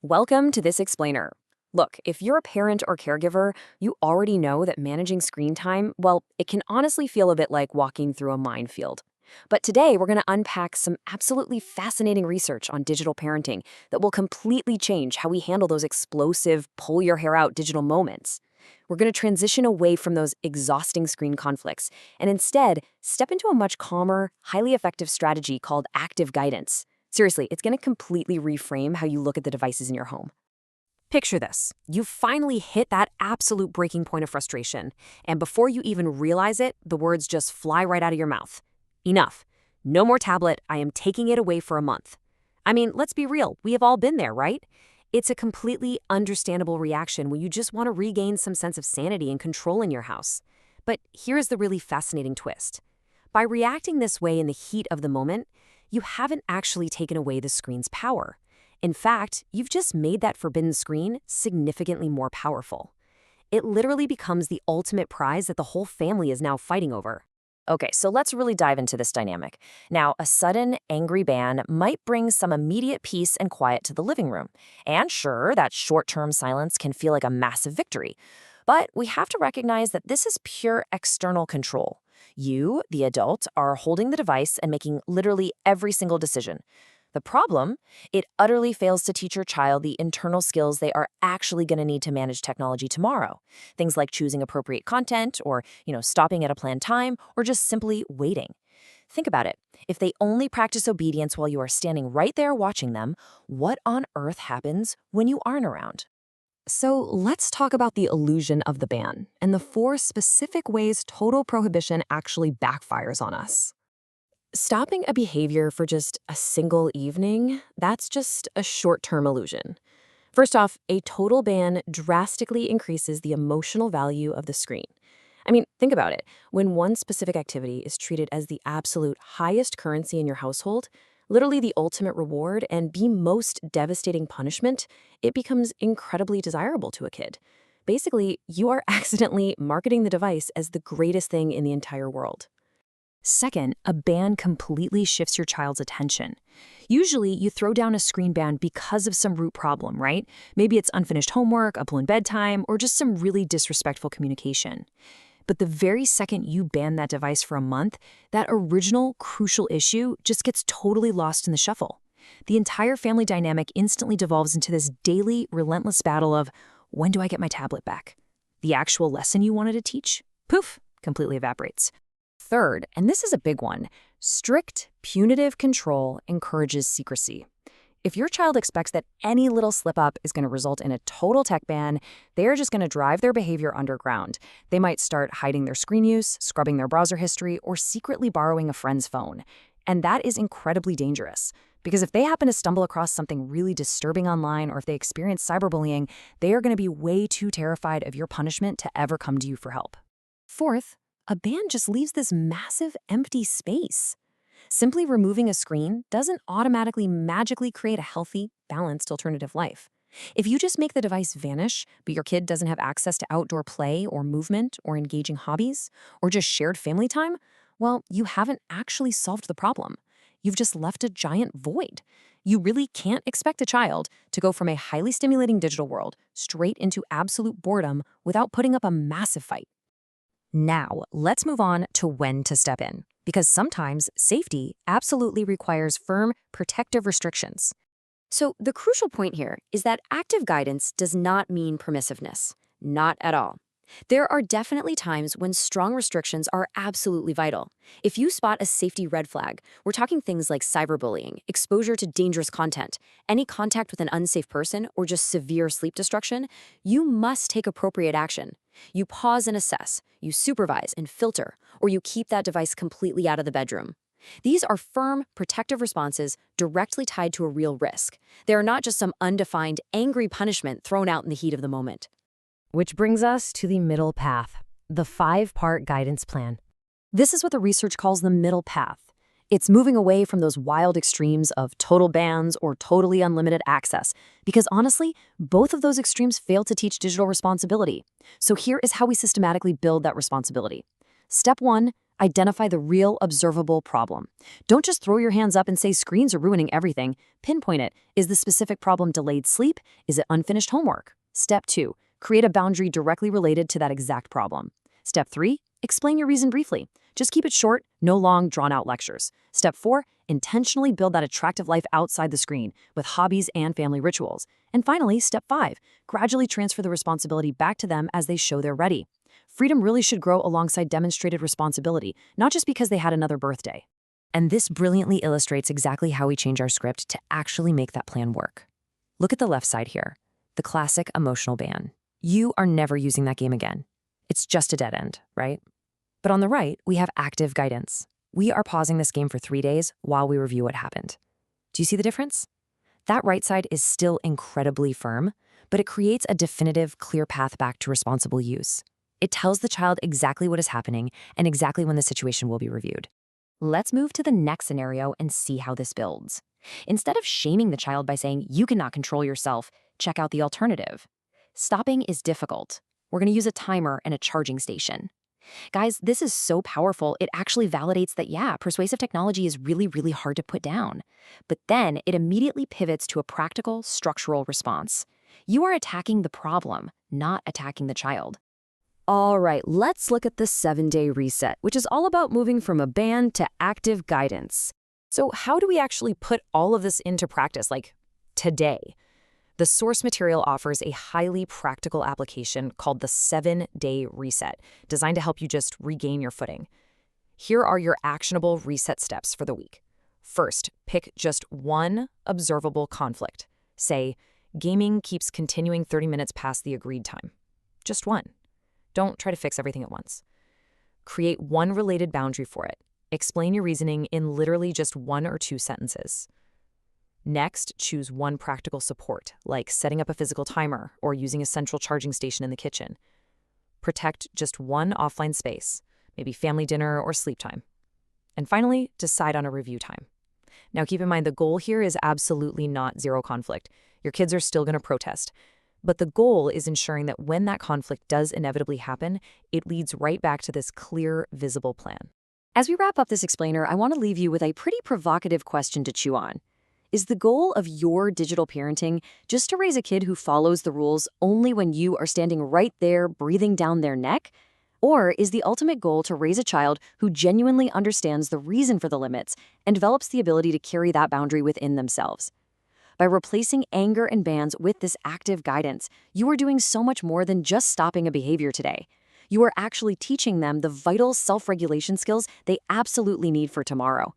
Welcome to this explainer. Look, if you're a parent or caregiver, you already know that managing screen time, well, it can honestly feel a bit like walking through a minefield. But today, we're going to unpack some absolutely fascinating research on digital parenting that will completely change how we handle those explosive, pull your hair out digital moments. We're going to transition away from those exhausting screen conflicts and instead step into a much calmer, highly effective strategy called active guidance. Seriously, it's going to completely reframe how you look at the devices in your home. Picture this. You finally hit that absolute breaking point of frustration, and before you even realize it, the words just fly right out of your mouth. Enough. No more tablet. I am taking it away for a month. I mean, let's be real. We have all been there, right? It's a completely understandable reaction when you just want to regain some sense of sanity and control in your house. But here's the really fascinating twist. By reacting this way in the heat of the moment, you haven't actually taken away the screen's power. In fact, you've just made that forbidden screen significantly more powerful. It literally becomes the ultimate prize that the whole family is now fighting over. Okay, so let's really dive into this dynamic. Now, a sudden, angry ban might bring some immediate peace and quiet to the living room. And sure, that short-term silence can feel like a massive victory. But we have to recognize that this is pure external control. You, the adult, are holding the device and making literally every single decision. The problem? It utterly fails to teach your child the internal skills they are actually going to need to manage technology tomorrow. Things like choosing appropriate content or, stopping at a planned time or just simply waiting. Think about it. If they only practice obedience while you are standing right there watching them, what on earth happens when you aren't around? So let's talk about the illusion of the ban and the 4 specific ways total prohibition actually backfires on us. Stopping a behavior for just a single evening, that's just a short-term illusion. First off, a total ban drastically increases the emotional value of the screen. I mean, think about it. When one specific activity is treated as the absolute highest currency in your household, literally the ultimate reward and the most devastating punishment, it becomes incredibly desirable to a kid. Basically, you are accidentally marketing the device as the greatest thing in the entire world. Second, a ban completely shifts your child's attention. Usually, you throw down a screen ban because of some root problem, right? Maybe it's unfinished homework, a blown bedtime, or just some really disrespectful communication. But the very second you ban that device for a month, that original, crucial issue just gets totally lost in the shuffle. The entire family dynamic instantly devolves into this daily, relentless battle of, when do I get my tablet back? The actual lesson you wanted to teach? Poof, completely evaporates. Third, and this is a big one, strict, punitive control encourages secrecy. If your child expects that any little slip-up is going to result in a total tech ban, they're just going to drive their behavior underground. They might start hiding their screen use, scrubbing their browser history, or secretly borrowing a friend's phone. And that is incredibly dangerous, because if they happen to stumble across something really disturbing online or if they experience cyberbullying, they are going to be way too terrified of your punishment to ever come to you for help. Fourth, a ban just leaves this massive empty space. Simply removing a screen doesn't automatically magically create a healthy, balanced alternative life. If you just make the device vanish, but your kid doesn't have access to outdoor play or movement or engaging hobbies or just shared family time, well, you haven't actually solved the problem. You've just left a giant void. You really can't expect a child to go from a highly stimulating digital world straight into absolute boredom without putting up a massive fight. Now, let's move on to when to step in, because sometimes safety absolutely requires firm, protective restrictions. So the crucial point here is that active guidance does not mean permissiveness. Not at all. There are definitely times when strong restrictions are absolutely vital. If you spot a safety red flag, we're talking things like cyberbullying, exposure to dangerous content, any contact with an unsafe person, or just severe sleep destruction, you must take appropriate action. You pause and assess, you supervise and filter, or you keep that device completely out of the bedroom. These are firm, protective responses directly tied to a real risk. They are not just some undefined, angry punishment thrown out in the heat of the moment. Which brings us to the middle path, the 5-part guidance plan. This is what the research calls the middle path. It's moving away from those wild extremes of total bans or totally unlimited access, because honestly, both of those extremes fail to teach digital responsibility. So here is how we systematically build that responsibility. Step 1, Identify the real observable problem. Don't just throw your hands up and say screens are ruining everything. Pinpoint it. Is the specific problem delayed sleep? Is it unfinished homework? Step 2. Create a boundary directly related to that exact problem. Step 3. Explain your reason briefly. Just keep it short, no long, drawn-out lectures. Step 4. Intentionally build that attractive life outside the screen with hobbies and family rituals. And finally, Step 5. Gradually transfer the responsibility back to them as they show they're ready. Freedom really should grow alongside demonstrated responsibility, not just because they had another birthday. And this brilliantly illustrates exactly how we change our script to actually make that plan work. Look at the left side here, the classic emotional ban. You are never using that game again. It's just a dead end, right? But on the right, we have active guidance. We are pausing this game for 3 days while we review what happened. Do you see the difference? That right side is still incredibly firm, but it creates a definitive, clear path back to responsible use. It tells the child exactly what is happening and exactly when the situation will be reviewed. Let's move to the next scenario and see how this builds. Instead of shaming the child by saying, "You cannot control yourself," check out the alternative. Stopping is difficult. We're going to use a timer and a charging station. Guys, this is so powerful, it actually validates that, yeah, persuasive technology is really, really hard to put down. But then it immediately pivots to a practical, structural response. You are attacking the problem, not attacking the child. All right, let's look at the 7-day reset, which is all about moving from a ban to active guidance. So how do we actually put all of this into practice, like today? The source material offers a highly practical application called the 7-day reset, designed to help you just regain your footing. Here are your actionable reset steps for the week. First, pick just one observable conflict. Say, gaming keeps continuing 30 minutes past the agreed time. Just one. Don't try to fix everything at once. Create one related boundary for it. Explain your reasoning in literally just 1 or 2 sentences. Next, choose one practical support, like setting up a physical timer or using a central charging station in the kitchen. Protect just one offline space, maybe family dinner or sleep time. And finally, decide on a review time. Now keep in mind, the goal here is absolutely not zero conflict. Your kids are still going to protest. But the goal is ensuring that when that conflict does inevitably happen, it leads right back to this clear, visible plan. As we wrap up this explainer, I want to leave you with a pretty provocative question to chew on. Is the goal of your digital parenting just to raise a kid who follows the rules only when you are standing right there breathing down their neck? Or is the ultimate goal to raise a child who genuinely understands the reason for the limits and develops the ability to carry that boundary within themselves? By replacing anger and bans with this active guidance, you are doing so much more than just stopping a behavior today. You are actually teaching them the vital self-regulation skills they absolutely need for tomorrow.